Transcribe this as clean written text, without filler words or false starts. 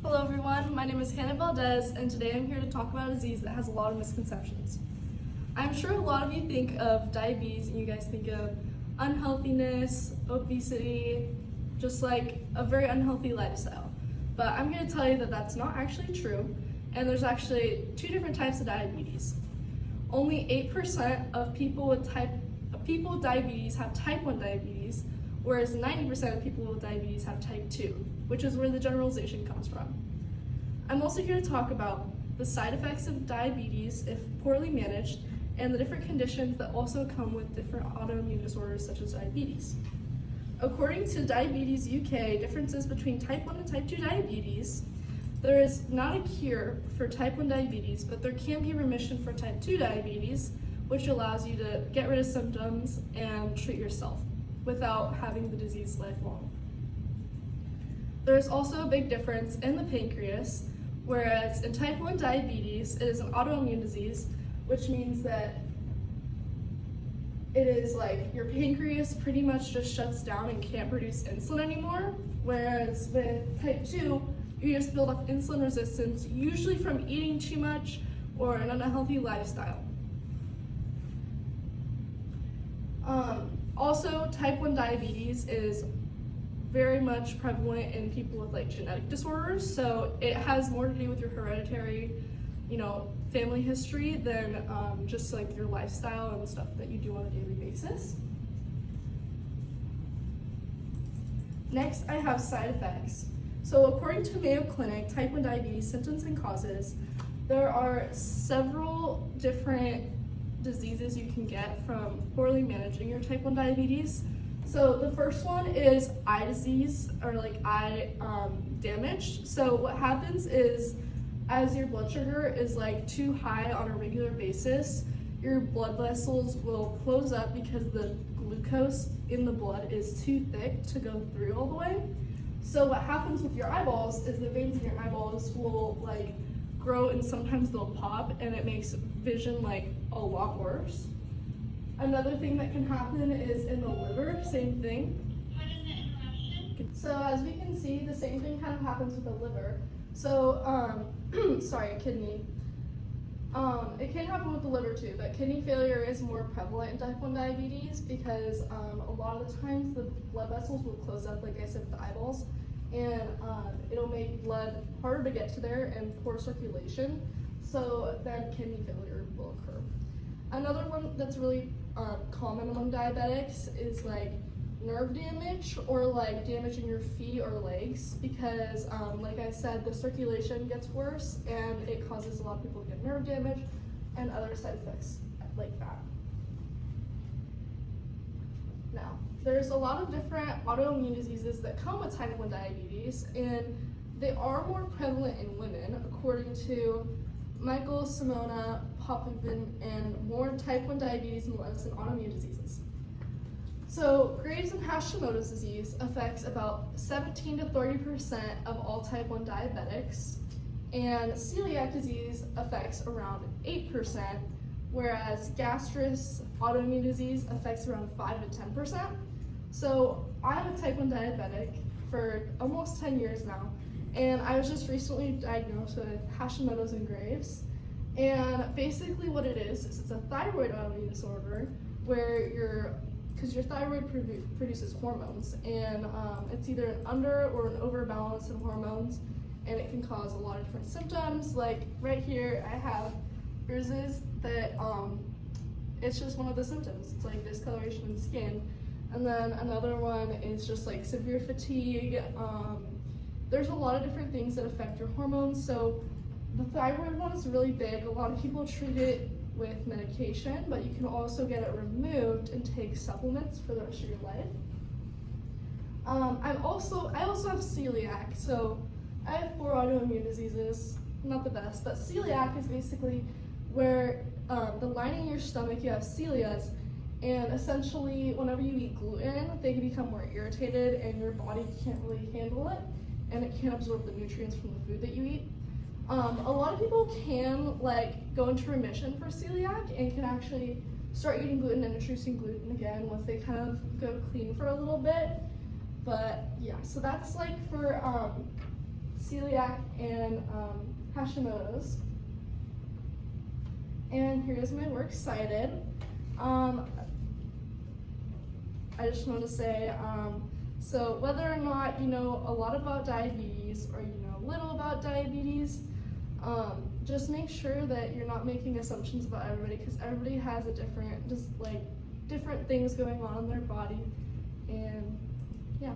Hello everyone, my name is Hannah Valdez and today I'm here to talk about a disease that has a lot of misconceptions. I'm sure a lot of you think of diabetes and you guys think of unhealthiness, obesity, just like a very unhealthy lifestyle. But I'm here to tell you that that's not actually true, and there's actually two different types of diabetes. Only 8% of people with diabetes have type 1 diabetes, whereas 90% of people with diabetes have type 2, which is where the generalization comes from. I'm also here to talk about the side effects of diabetes if poorly managed, and the different conditions that also come with different autoimmune disorders such as diabetes. According to Diabetes UK, differences between type 1 and type 2 diabetes, there is not a cure for type 1 diabetes, but there can be remission for type 2 diabetes, which allows you to get rid of symptoms and treat yourself without having the disease lifelong. There's also a big difference in the pancreas, whereas in type 1 diabetes, it is an autoimmune disease, which means that it is like your pancreas pretty much just shuts down and can't produce insulin anymore, whereas with type 2, you just build up insulin resistance, usually from eating too much or an unhealthy lifestyle. Also, type 1 diabetes is very much prevalent in people with like genetic disorders, so it has more to do with your hereditary, family history than just like your lifestyle and stuff that you do on a daily basis. Next, I have side effects. So according to Mayo Clinic, type 1 diabetes symptoms and causes, there are several different diseases you can get from poorly managing your type 1 diabetes. So the first one is eye disease, or like eye damage. So what happens is, as your blood sugar is like too high on a regular basis, your blood vessels will close up because the glucose in the blood is too thick to go through all the way. So what happens with your eyeballs is the veins in your eyeballs will like grow and sometimes they'll pop, and it makes vision like a lot worse. Another thing that can happen is in the liver, same thing. So as we can see, the same thing kind of happens with the liver. So, kidney. It can happen with the liver too, but kidney failure is more prevalent in type 1 diabetes because a lot of the times the blood vessels will close up, like I said, with the eyeballs, and it'll make blood harder to get to there and poor circulation, so then kidney failure will occur. Another one that's really common among diabetics is like nerve damage or like damage in your feet or legs because like I said, the circulation gets worse and it causes a lot of people to get nerve damage and other side effects like that. Now, there's a lot of different autoimmune diseases that come with type 1 diabetes, and they are more prevalent in women according to Michael, Simona, Popovin, and more type 1 diabetes mellitus and autoimmune diseases. So Graves' and Hashimoto's disease affects about 17 to 30% of all type 1 diabetics, and celiac disease affects around 8%, whereas gastritis autoimmune disease affects around 5 to 10%. So I'm a type 1 diabetic for almost 10 years now, and I was just recently diagnosed with Hashimoto's and Graves. And basically what it is it's a thyroid autoimmune disorder where because your thyroid produces hormones, and it's either an under or an overbalance in hormones, and it can cause a lot of different symptoms. Like right here, I have bruises that it's just one of the symptoms. It's like discoloration in skin. And then another one is just like severe fatigue. There's a lot of different things that affect your hormones. So the thyroid one is really big. A lot of people treat it with medication, but you can also get it removed and take supplements for the rest of your life. I also have celiac, so I have 4 autoimmune diseases, not the best, but celiac is basically where the lining of your stomach, you have celias, and essentially whenever you eat gluten, they can become more irritated and your body can't really handle it, and it can't absorb the nutrients from the food that you eat. A lot of people can go into remission for celiac and can actually start eating gluten and introducing gluten again once they kind of go clean for a little bit. But yeah, so that's like for celiac, and Hashimoto's. And here's my works cited. I just want to say, so whether or not you know a lot about diabetes or you know little about diabetes, just make sure that you're not making assumptions about everybody, because everybody has a different, just like different things going on in their body, and yeah.